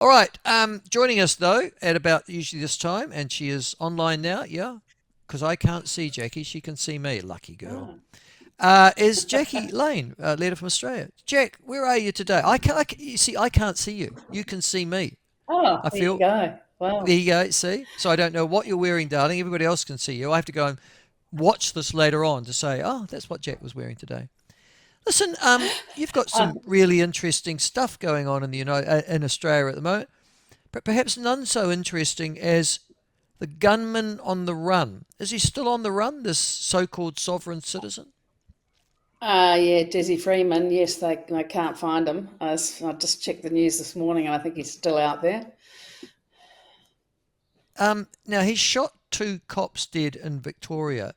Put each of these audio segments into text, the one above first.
All right. Joining us though at about usually this time, and she is online now. Yeah, because I can't see Jackie. She can see me. Lucky girl. Oh, Is Jaqui Lane, letter from Australia? Jack, where are you today? You see, I can't see you. You can see me. oh, I there you feel. go. There Wow. you go. See, so I don't know what you're wearing, darling. Everybody else can see you. I have to go and watch this later on to say, oh, that's what Jack was wearing today. Listen, you've got Uh, some really interesting stuff going on in the in Australia at the moment, but perhaps none so interesting as the gunman on the run. Is he still on the run? This so-called sovereign citizen? yeah, Desi Freeman. Yes, they can't find him. I just checked the news this morning, and I think he's still out there. Now he shot two cops dead in Victoria,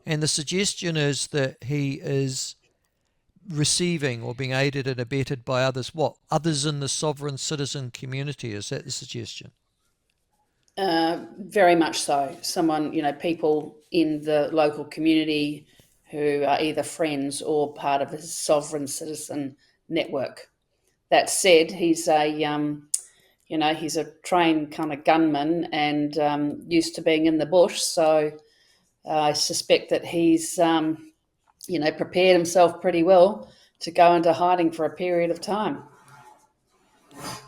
and the suggestion is that he is receiving or being aided and abetted by others. What? Others in the sovereign citizen community? Is that the suggestion? Very much so. Someone, people in the local community who are either friends or part of his sovereign citizen network. That said, he's a trained kind of gunman and used to being in the bush. So I suspect that he's prepared himself pretty well to go into hiding for a period of time.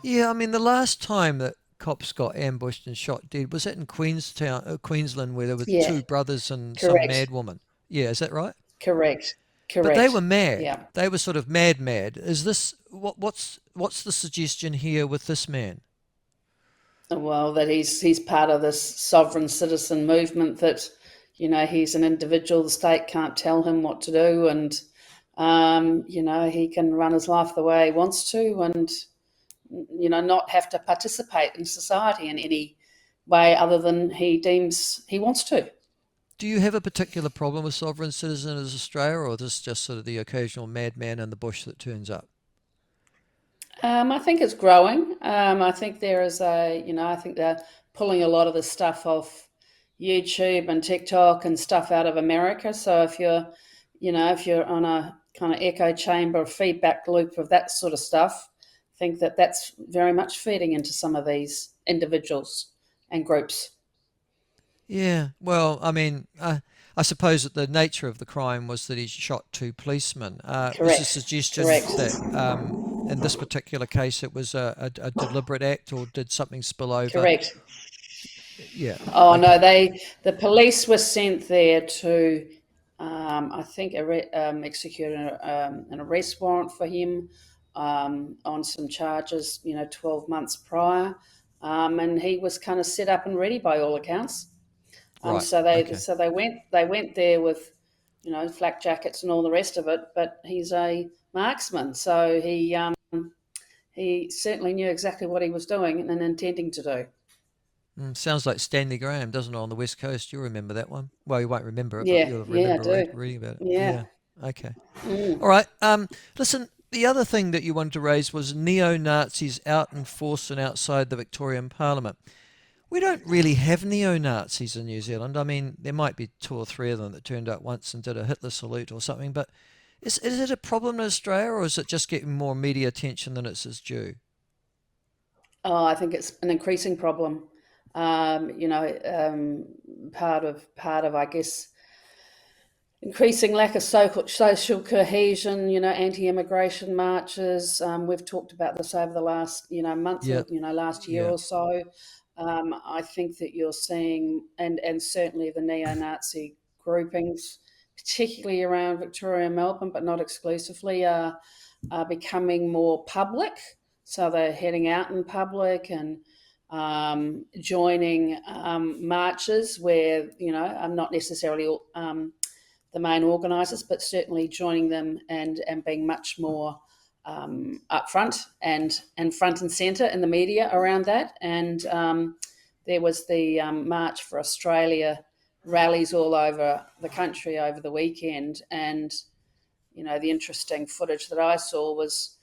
Yeah, I mean, the last time that cops got ambushed and shot dead was that in Queenstown, Queensland, where there were Yeah, two brothers and some correct, mad woman. Yeah, is that right? correct, But they were correct. mad. Yeah. They were sort of mad, mad. Is this what's the suggestion here with this man? Well, that he's part of this sovereign citizen movement. That he's an individual. The state can't tell him what to do, and he can run his life the way he wants to, and not have to participate in society in any way other than he deems he wants to. Do you have a particular problem with sovereign citizen as Australia, or is this just sort of the occasional madman in the bush that turns up? I think it's growing. I think there is I think they're pulling a lot of the stuff off YouTube and TikTok and stuff out of America. So if you're on a kind of echo chamber feedback loop of that sort of stuff, I think that that's very much feeding into some of these individuals and groups. Yeah, well, I mean, I suppose that the nature of the crime was that he shot two policemen. Was the Correct. suggestion Correct. that in this particular case it was a deliberate act, or did something spill over? Correct. Yeah, Oh no, okay, the police were sent there to, I think, execute an arrest warrant for him on some charges, 12 months prior, and he was kind of set up and ready by all accounts. right, So they okay. so they went there with, flak jackets and all the rest of it. But he's a marksman, so he certainly knew exactly what he was doing and intending to do. Sounds like Stanley Graham, doesn't it, on the West Coast? You'll remember that one. Well, you won't remember it, but Yeah, you'll yeah, I remember do. reading about it. Yeah. Yeah, okay. Mm. All right. Listen, the other thing that you wanted to raise was neo-Nazis out in force and outside the Victorian Parliament. We don't really have neo-Nazis in New Zealand. I mean, there might be two or three of them that turned up once and did a Hitler salute or something, but is it a problem in Australia, or is it just getting more media attention than it's due? Oh, I think it's an increasing problem. Part of, I guess, increasing lack of social cohesion. Anti-immigration marches. We've talked about this over the last, month Yeah, or last year yeah. or so. I think that you're seeing, and certainly the neo-Nazi groupings, particularly around Victoria and Melbourne, but not exclusively, are becoming more public. So they're heading out in public and joining marches where, I'm not necessarily the main organisers, but certainly joining them and being much more upfront and front and centre in the media around that. And there was the March for Australia rallies all over the country over the weekend, and the interesting footage that I saw was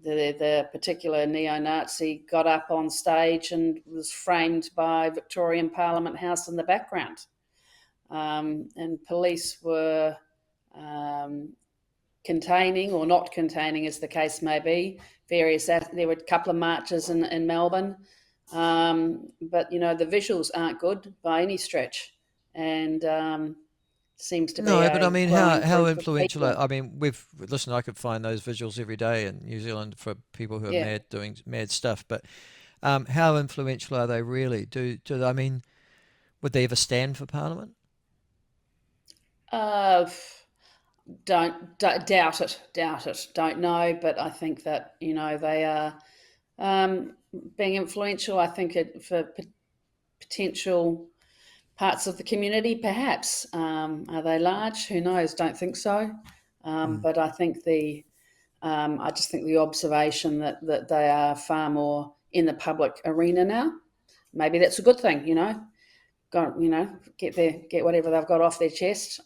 the particular neo-Nazi got up on stage and was framed by Victorian Parliament House in the background, and police were um, containing or not containing, as the case may be, there were a couple of marches in Melbourne, but the visuals aren't good by any stretch, and seems to be No, but I a mean, growing how group of influential? people. I mean, listen. I could find those visuals every day in New Zealand for people who are Yeah. mad doing mad stuff. But how influential are they really? I mean, would they ever stand for Parliament? Uh, don't doubt it. Doubt it. Don't know, but I think that they are um, being influential. I think for potential parts of the community, perhaps. Are they large? Who knows? Don't think so. Mm. But I just think the observation that they are far more in the public arena now. Maybe that's a good thing. Get whatever they've got off their chest,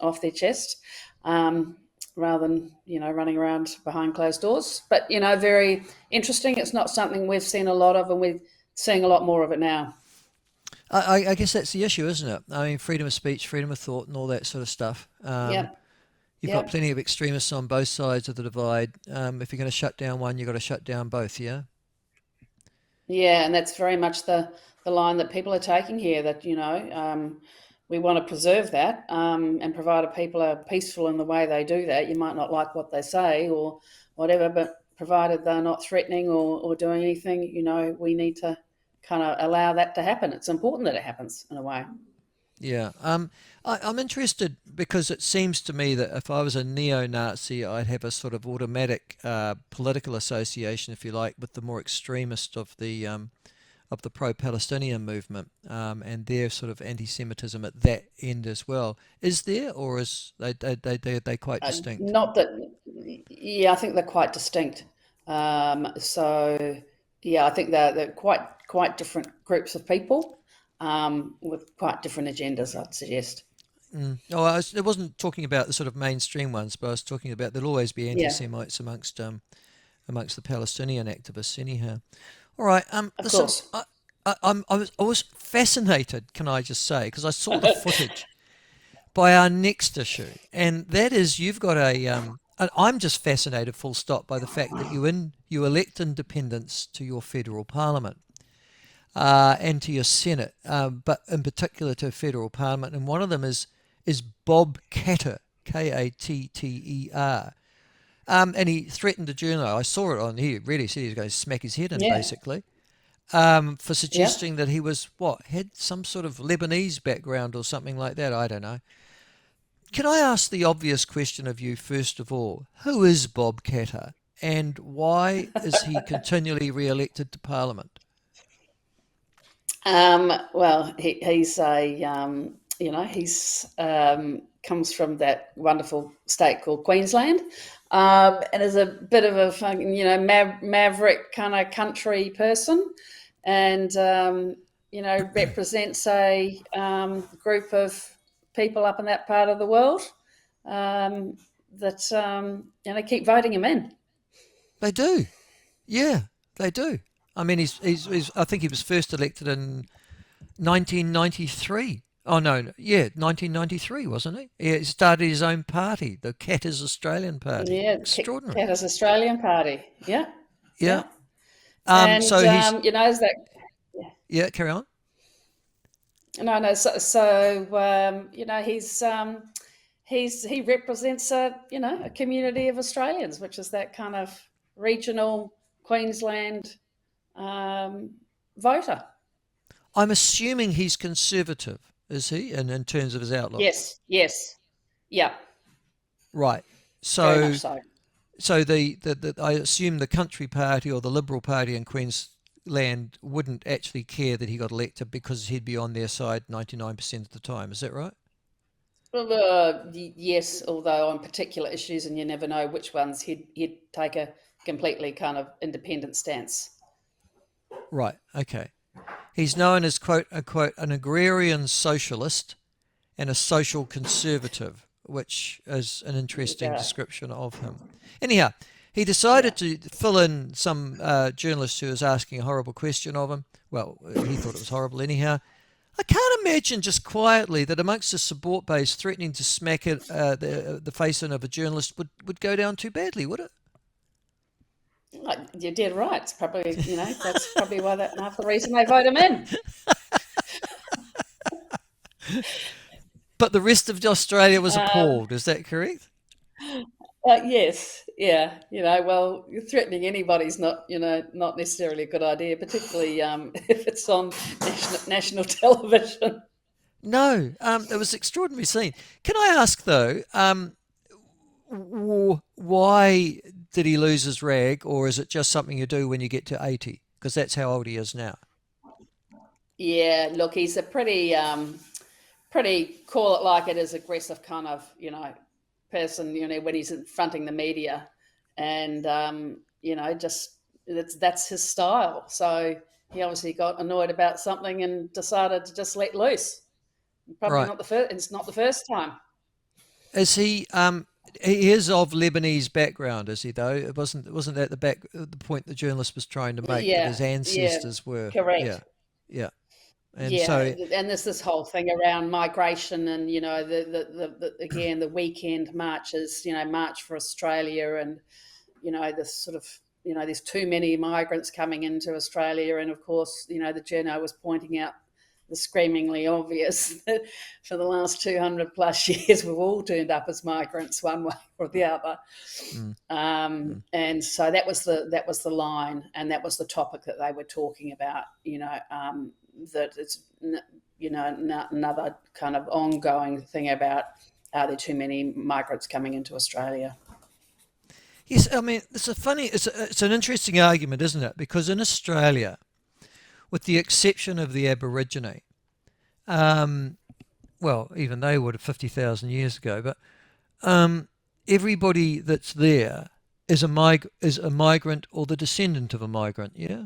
um, rather than running around behind closed doors. But very interesting. It's not something we've seen a lot of, and we're seeing a lot more of it now. I guess that's the issue, isn't it? I mean, freedom of speech, freedom of thought, and all that sort of stuff. Yep, You've got yep. plenty of extremists on both sides of the divide. If you're going to shut down one, you've got to shut down both. Yeah. Yeah, and that's very much the line that people are taking here. That we want to preserve that, and provided people are peaceful in the way they do that. You might not like what they say or whatever, but provided they're not threatening or doing anything, we need to kind of allow that to happen. It's important that it happens in a way. Yeah. I'm interested because it seems to me that if I was a neo-Nazi, I'd have a sort of automatic political association, if you like, with the more extremist of the pro-Palestinian movement, and their sort of anti-Semitism at that end as well. Is there, or is they quite distinct? Not that, yeah, I think they're quite distinct. So, yeah, I think they're quite different groups of people, with quite different agendas, I'd suggest. Mm. Oh, I wasn't talking about the sort of mainstream ones, but I was talking about there'll always be Yeah, anti-Semites amongst the Palestinian activists, anyhow. All right. of Listen, course. I was fascinated, can I just say, because I saw the footage by our next issue, and that is you've got and I'm just fascinated, full stop, by the fact that you elect independents to your federal parliament, and to your Senate, but in particular to federal parliament, and one of them is Bob Katter, Katter. And he threatened a journalist. I saw it on here. Really said he was going to smack his head in, Yeah, basically, for yeah. suggesting that he was had some sort of Lebanese background or something like that. I don't know. Can I ask the obvious question of you first of all? Who is Bob Katter, and why is he continually re-elected to Parliament? Well, he's he's comes from that wonderful state called Queensland, and is a bit of a maverick kind of country person, and represents a group of people up in that part of the world, um, that keep voting him in. They do, yeah, they do. I mean, he's I think he was first elected in 1993. Oh no, yeah, 1993, wasn't he? He started his own party, the Katters Australian Party. Yeah, Extraordinary. Canada's Australian Party. Yeah, Yeah. yeah. And So he's is that yeah. Carry on. no, no. So he represents a community of Australians, which is that kind of regional Queensland um, voter. I'm assuming he's conservative, is he? In terms of his outlook, Yes, yes, yeah, right? very much So so. the I assume the Country Party or the Liberal Party in Queensland wouldn't actually care that he got elected because he'd be on their side 99% of the time. Is that right? Well, yes, although on particular issues, and you never know which ones, he'd take a completely kind of independent stance. Right. Okay. He's known as quote unquote an agrarian socialist and a social conservative, which is an interesting Yeah, description of him. Anyhow, he yeah. decided to fill in some journalist who was asking a horrible question of him. Well, he thought it was horrible anyhow. I can't imagine just quietly that amongst the support base, threatening to smack the face in of a journalist would go down too badly, would it? Like, you're dead right. It's probably, that's probably why that half the reason they vote him in. But the rest of Australia was Um, appalled. Is that correct? yes, yeah. Well, threatening anybody's not necessarily a good idea, particularly if it's on national television. No, it was an extraordinary scene. Can I ask though, why did he lose his rag, or is it just something you do when you get to 80? Because that's how old he is now. Yeah, look, he's a pretty call it like it is aggressive kind of person. When he's fronting the media, and just that's his style. So he obviously got annoyed about something and decided to just let loose. Probably Right. not the first. It's not the first time. Is he? He is of Lebanese background, is he? Though it wasn't that the point the journalist was trying to make that Yeah, his yeah, ancestors were. Yeah, correct. yeah, and Yeah, so and there's this whole thing around migration, and the again the weekend marches, March for Australia, and this sort of there's too many migrants coming into Australia, and of course the journo was pointing out the screamingly obvious that for the last 200 plus years we've all turned up as migrants one way or the other. mm, mm. And so that was the line, and that was the topic that they were talking about. That it's another kind of ongoing thing about, are there too many migrants coming into Australia? Yes, I mean it's an interesting argument, isn't it? Because in Australia, with the exception of the Aborigine, um, well, even they would have 50,000 years ago, but um, everybody that's there is a migrant or the descendant of a migrant. Yeah.